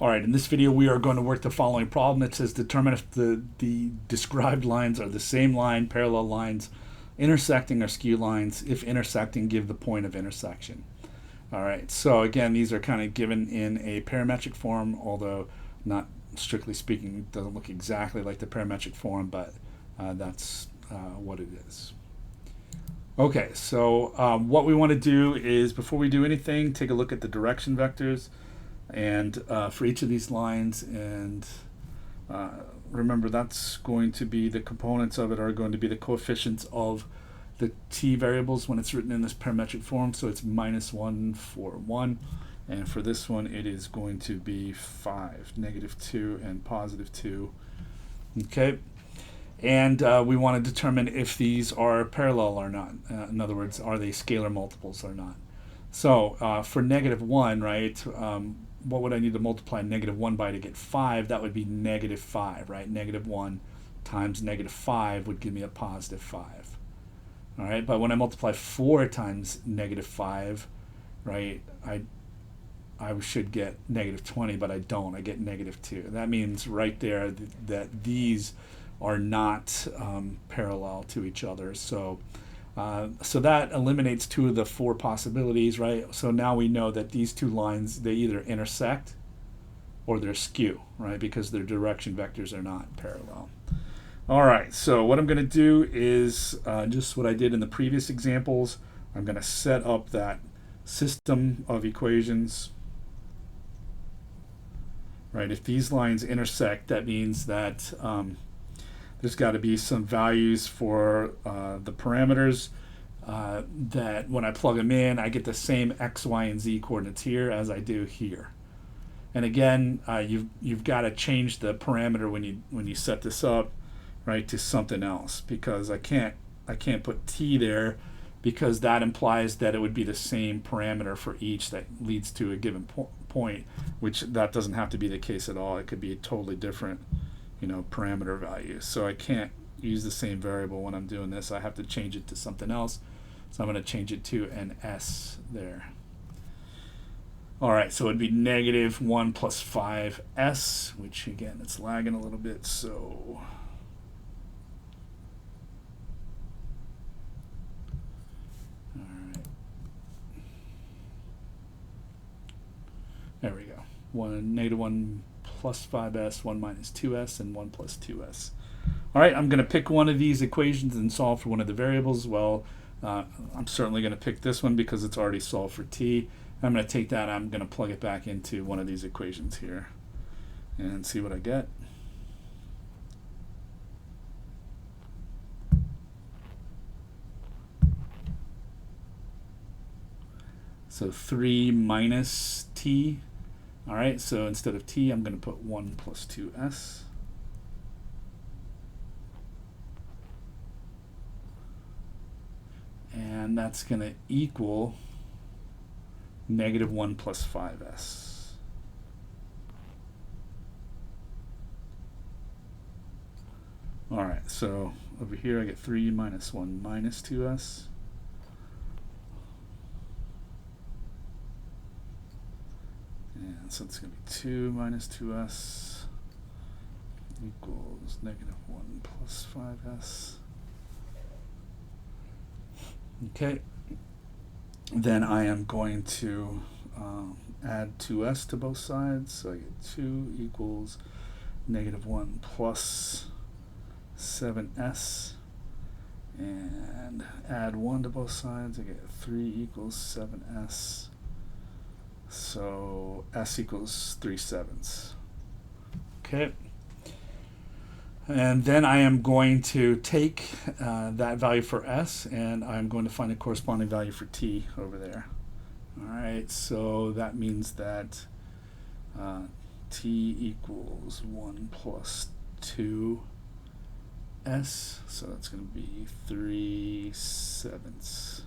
All right, in this video we are going to work the following problem. It says determine if the described lines are the same line, parallel lines, intersecting, or skew lines. If intersecting, give the point of intersection. All right, so again, these are kind of given in a parametric form, although not strictly speaking, it doesn't look exactly like the parametric form, but that's what it is. Okay, so what we want to do is, before we do anything, take a look at the direction vectors and for each of these lines, and remember that's going to be, the components of it are going to be the coefficients of the t variables when it's written in this parametric form. So it's -1 for 1, and for this one it is going to be 5, -2 and +2. Okay, and we want to determine if these are parallel or not. In other words, are they scalar multiples or not? So for -1, right, what would I need to multiply -1 by to get 5? That would be -5, right? -1 times -5 would give me a +5. All right, but when I multiply 4 times -5, right, I should get -20, but I don't. I get -2. That means right there that these are not parallel to each other. So that eliminates 2 of the 4 possibilities, right? So now we know that these 2 lines, they either intersect or they're skew, right? Because their direction vectors are not parallel. All right, so what I'm going to do is just what I did in the previous examples. I'm going to set up that system of equations, right? If these lines intersect, that means that there's got to be some values for the parameters that when I plug them in, I get the same x, y, and z coordinates here as I do here. And again, you've got to change the parameter when you set this up, right, to something else, because I can't put t there, because that implies that it would be the same parameter for each that leads to a given point, which that doesn't have to be the case at all. It could be a totally different, parameter value. So I can't use the same variable when I'm doing this. I have to change it to something else. So I'm going to change it to an s there. All right, so it'd be -1 plus 5s, which again, it's lagging a little bit, so there we go. -1 plus 5s, 1 minus 2s, and 1 plus 2s. All right, I'm going to pick one of these equations and solve for one of the variables. Well, I'm certainly going to pick this one because it's already solved for t. I'm going to take that, I'm going to plug it back into one of these equations here and see what I get. So 3 minus t. All right, so instead of t, I'm going to put 1 plus 2s. And that's going to equal -1 plus 5s. All right, so over here I get 3 minus 1 minus 2s. And so it's going to be 2 minus 2s equals -1 plus 5s. Okay. Then I am going to add 2s to both sides. So I get 2 equals -1 plus 7s. And add 1 to both sides. I get 3 equals 7s. So s equals 3/7. Okay. And then I am going to take that value for s, and I'm going to find a corresponding value for t over there. All right, so that means that t equals 1 plus 2s, so that's going to be 3/7.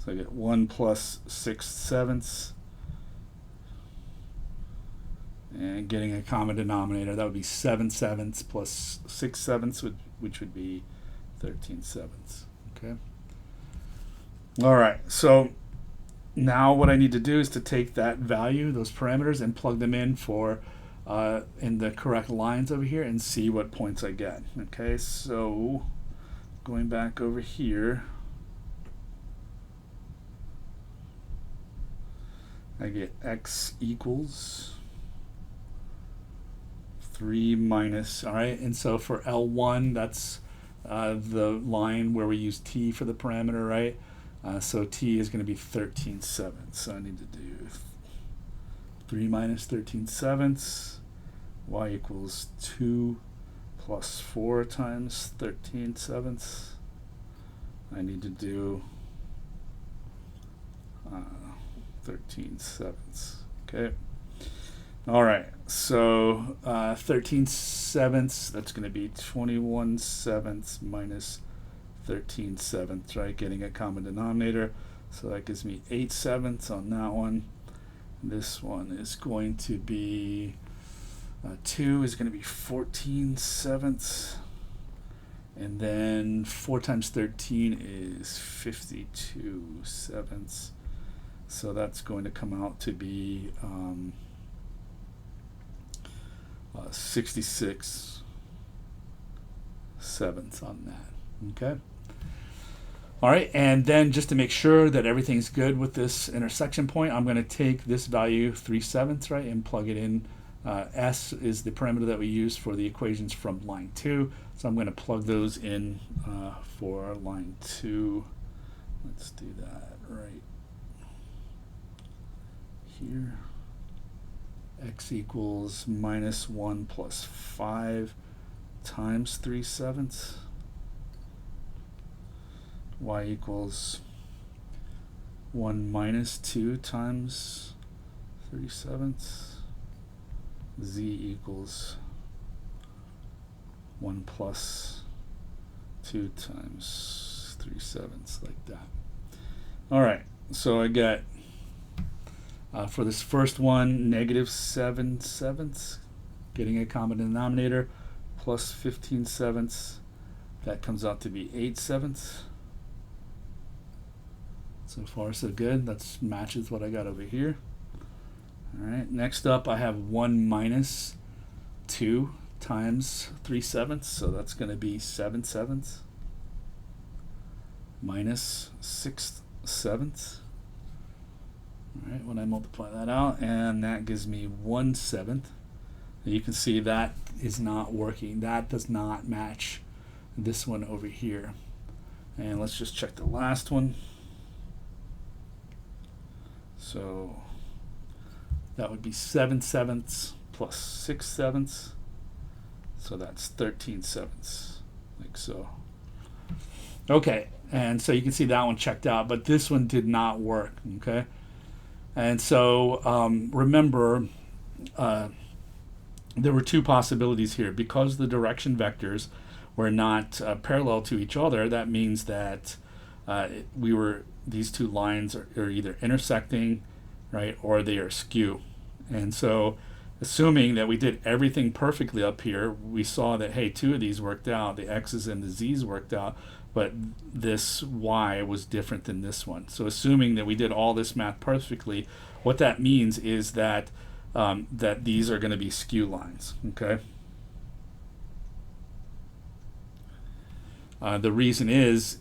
So I get 1 plus 6/7, and getting a common denominator, that would be 7/7 plus 6/7, which would be 13/7. Okay. All right. So now what I need to do is to take that value, those parameters, and plug them in for in the correct lines over here and see what points I get. Okay, so going back over here, I get x equals 3 minus, all right, and so for L1, that's the line where we use t for the parameter, right? So t is going to be 13/7. So I need to do 3 minus 13/7. Y equals 2 plus 4 times 13/7. I need to do 13/7. Okay. All right. So 13/7. That's going to be 21/7 minus 13/7, right? Getting a common denominator. So that gives me 8/7 on that one. This one is going to be 2 is going to be 14/7. And then 4 times 13 is 52/7. So that's going to come out to be 66/7 on that. Okay. All right, and then just to make sure that everything's good with this intersection point, I'm going to take this value 3/7, right, and plug it in. S is the parameter that we use for the equations from line 2, so I'm going to plug those in for line 2. Let's do that right here. X equals minus 1 plus 5 times 3/7. Y equals 1 minus 2 times 3/7. Z equals 1 plus 2 times 3/7, like that. All right, so I got for this first one, negative 7/7, getting a common denominator, plus 15/7. That comes out to be 8/7. So far, so good. That matches what I got over here. All right, next up, I have 1 minus 2 times 3/7, so that's going to be 7/7 minus 6/7. All right, when I multiply that out, and that gives me 1/7. You can see that is not working. That does not match this one over here. And let's just check the last one. So that would be 7/7 plus 6/7. So that's 13/7, like so. Okay, and so you can see that one checked out, but this one did not work, okay? And so remember, there were two possibilities here. Because the direction vectors were not parallel to each other, that means that these two lines are either intersecting, right, or they are skew. And so assuming that we did everything perfectly up here, we saw that, hey, two of these worked out, the x's and the z's worked out, but this y was different than this one. So assuming that we did all this math perfectly, what that means is that that these are going to be skew lines, okay? The reason is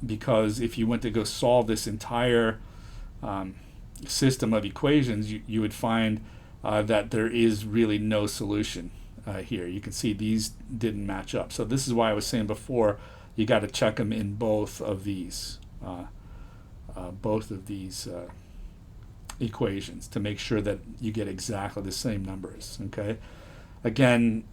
because if you went to go solve this entire system of equations, you would find that there is really no solution here. You can see these didn't match up. So this is why I was saying before, you got to check them in both of these equations to make sure that you get exactly the same numbers. Okay. Again,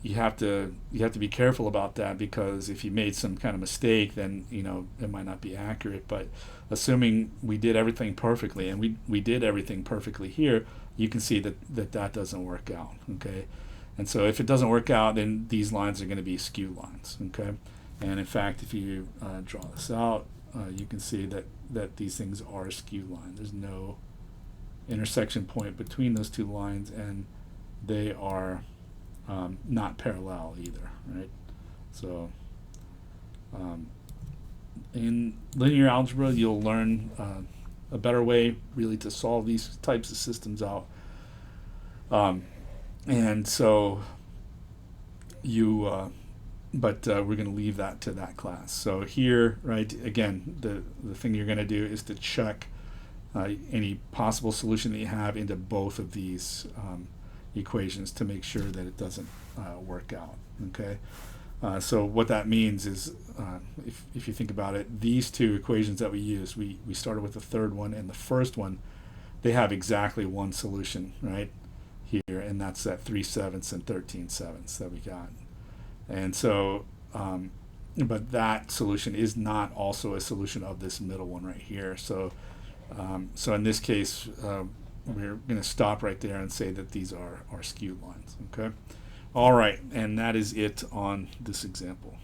you have to be careful about that, because if you made some kind of mistake, then it might not be accurate. But assuming we did everything perfectly, and we did everything perfectly here, you can see that doesn't work out. Okay, and so if it doesn't work out, then these lines are going to be skew lines. Okay, and in fact, if you draw this out, you can see that these things are skew lines. There's no intersection point between those two lines, and they are not parallel either, right? So in linear algebra, you'll learn a better way really to solve these types of systems out. And so but we're going to leave that to that class. So here, right, again, the thing you're going to do is to check any possible solution that you have into both of these equations to make sure that it doesn't work out. Okay. So what that means is, if you think about it, these two equations that we use, we started with the third one and the first one, they have exactly one solution, right, here, and that's that 3/7 and 13/7 that we got. And so, but that solution is not also a solution of this middle one right here. So, so in this case, we're going to stop right there and say that these are skewed lines. Okay. All right, and that is it on this example.